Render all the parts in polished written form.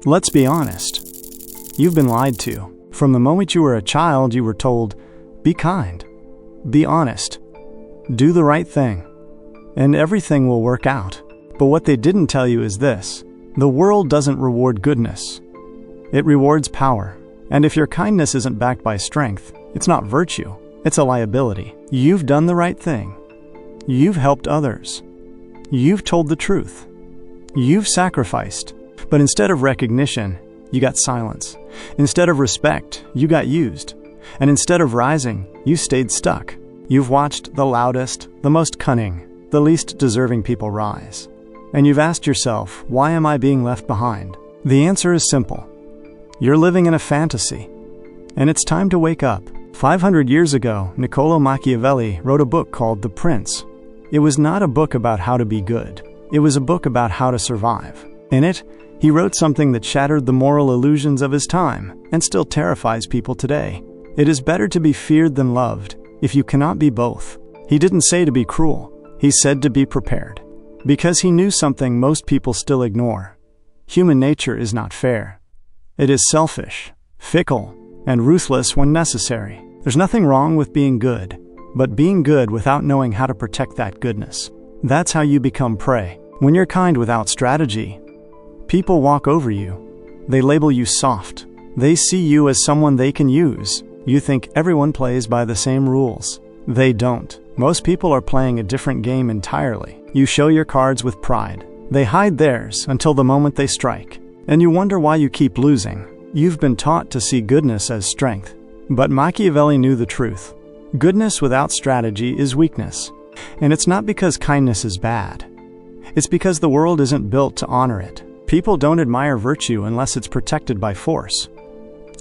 Let's be honest. You've been lied to. From the moment you were a child, you were told, be kind, be honest, do the right thing, and everything will work out. But what they didn't tell you is this: the world doesn't reward goodness. It rewards power. And if your kindness isn't backed by strength, it's not virtue, it's a liability. You've done the right thing. You've helped others. You've told the truth. You've sacrificed. But instead of recognition, you got silence. Instead of respect, you got used. And instead of rising, you stayed stuck. You've watched the loudest, the most cunning, the least deserving people rise. And you've asked yourself, why am I being left behind? The answer is simple. You're living in a fantasy. And it's time to wake up. 500 years ago, Niccolo Machiavelli wrote a book called The Prince. It was not a book about how to be good. It was a book about how to survive. In it, he wrote something that shattered the moral illusions of his time and still terrifies people today. It is better to be feared than loved if you cannot be both. He didn't say to be cruel. He said to be prepared. Because he knew something most people still ignore. Human nature is not fair. It is selfish, fickle, and ruthless when necessary. There's nothing wrong with being good, but being good without knowing how to protect that goodness. That's how you become prey. When you're kind without strategy, people walk over you. They label you soft. They see you as someone they can use. You think everyone plays by the same rules. They don't. Most people are playing a different game entirely. You show your cards with pride. They hide theirs until the moment they strike. And you wonder why you keep losing. You've been taught to see goodness as strength. But Machiavelli knew the truth. Goodness without strategy is weakness. And it's not because kindness is bad. It's because the world isn't built to honor it. People don't admire virtue unless it's protected by force.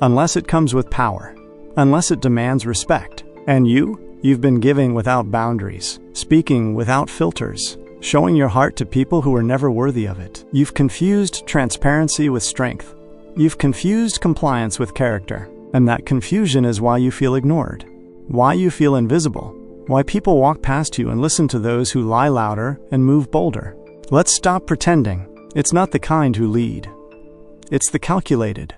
Unless it comes with power. Unless it demands respect. And you've been giving without boundaries. Speaking without filters. Showing your heart to people who are never worthy of it. You've confused transparency with strength. You've confused compliance with character. And that confusion is why you feel ignored. Why you feel invisible. Why people walk past you and listen to those who lie louder and move bolder. Let's stop pretending. It's not the kind who lead. It's the calculated.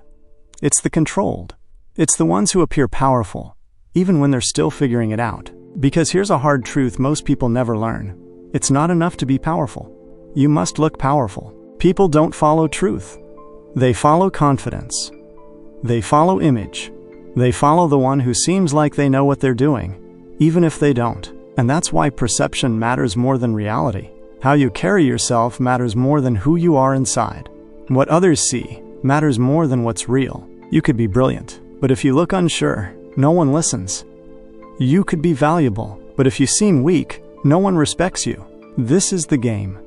It's the controlled. It's the ones who appear powerful, even when they're still figuring it out. Because here's a hard truth most people never learn. It's not enough to be powerful. You must look powerful. People don't follow truth. They follow confidence. They follow image. They follow the one who seems like they know what they're doing, even if they don't. And that's why perception matters more than reality. How you carry yourself matters more than who you are inside. What others see matters more than what's real. You could be brilliant, but if you look unsure, no one listens. You could be valuable, but if you seem weak, no one respects you. This is the game.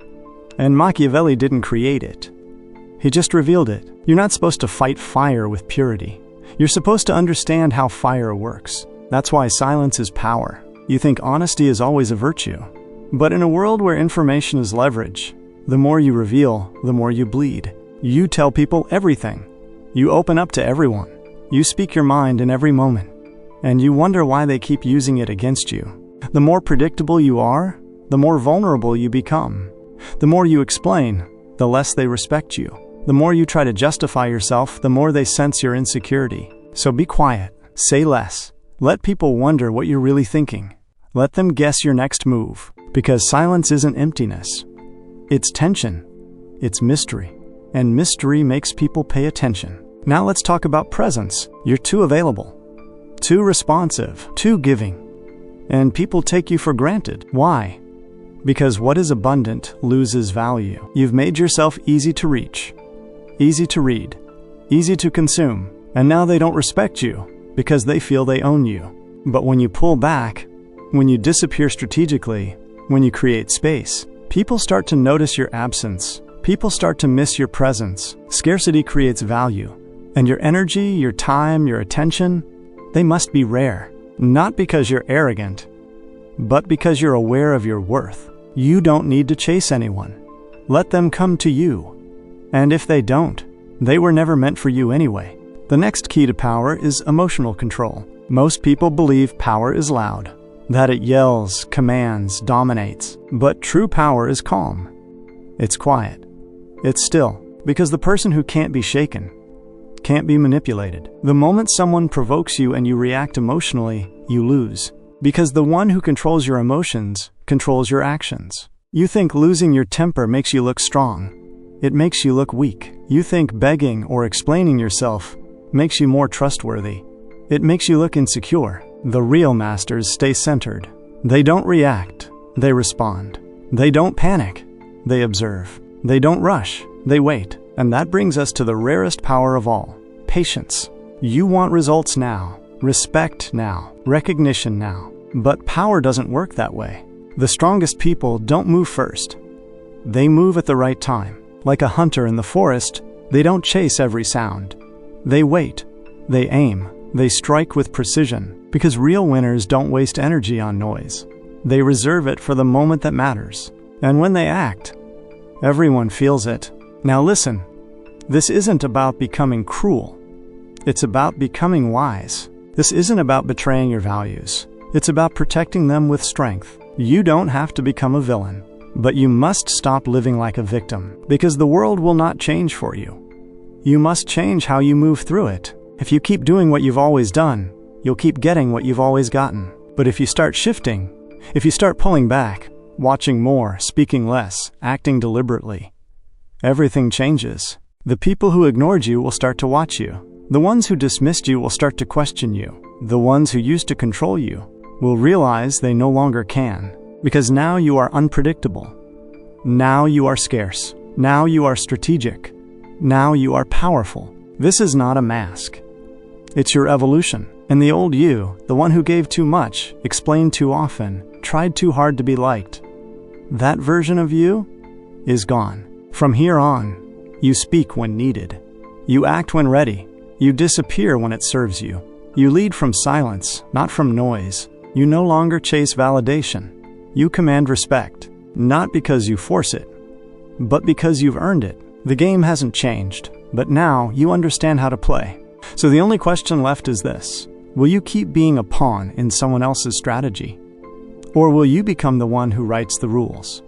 And Machiavelli didn't create it. He just revealed it. You're not supposed to fight fire with purity. You're supposed to understand how fire works. That's why silence is power. You think honesty is always a virtue. But in a world where information is leverage, the more you reveal, the more you bleed. You tell people everything. You open up to everyone. You speak your mind in every moment. And you wonder why they keep using it against you. The more predictable you are, the more vulnerable you become. The more you explain, the less they respect you. The more you try to justify yourself, the more they sense your insecurity. So be quiet. Say less. Let people wonder what you're really thinking. Let them guess your next move. Because silence isn't emptiness. It's tension. It's mystery. And mystery makes people pay attention. Now let's talk about presence. You're too available. Too responsive. Too giving. And people take you for granted. Why? Because what is abundant loses value. You've made yourself easy to reach, easy to read, easy to consume, and now they don't respect you because they feel they own you. But when you pull back, when you disappear strategically, when you create space, people start to notice your absence. People start to miss your presence. Scarcity creates value. And your energy, your time, your attention, they must be rare. Not because you're arrogant, but because you're aware of your worth. You don't need to chase anyone. Let them come to you. And if they don't, they were never meant for you anyway. The next key to power is emotional control. Most people believe power is loud, that it yells, commands, dominates. But true power is calm. It's quiet. It's still. Because the person who can't be shaken can't be manipulated. The moment someone provokes you and you react emotionally, you lose. Because the one who controls your emotions controls your actions. You think losing your temper makes you look strong. It makes you look weak. You think begging or explaining yourself makes you more trustworthy. It makes you look insecure. The real masters stay centered. They don't react, they respond. They don't panic, they observe. They don't rush, they wait. And that brings us to the rarest power of all, patience. You want results now, respect now, recognition now. But power doesn't work that way. The strongest people don't move first. They move at the right time. Like a hunter in the forest, they don't chase every sound. They wait, they aim, they strike with precision, because real winners don't waste energy on noise. They reserve it for the moment that matters. And when they act, everyone feels it. Now listen, this isn't about becoming cruel. It's about becoming wise. This isn't about betraying your values. It's about protecting them with strength. You don't have to become a villain, but you must stop living like a victim, because the world will not change for you. You must change how you move through it. If you keep doing what you've always done, you'll keep getting what you've always gotten. But if you start shifting, if you start pulling back, watching more, speaking less, acting deliberately, everything changes. The people who ignored you will start to watch you. The ones who dismissed you will start to question you. The ones who used to control you will realize they no longer can, because now you are unpredictable. Now you are scarce. Now you are strategic. Now you are powerful. This is not a mask. It's your evolution. And the old you, the one who gave too much, explained too often, tried too hard to be liked, that version of you is gone. From here on, you speak when needed. You act when ready. You disappear when it serves you. You lead from silence, not from noise. You no longer chase validation. You command respect, not because you force it, but because you've earned it. The game hasn't changed, but now you understand how to play. So the only question left is this: will you keep being a pawn in someone else's strategy? Or will you become the one who writes the rules?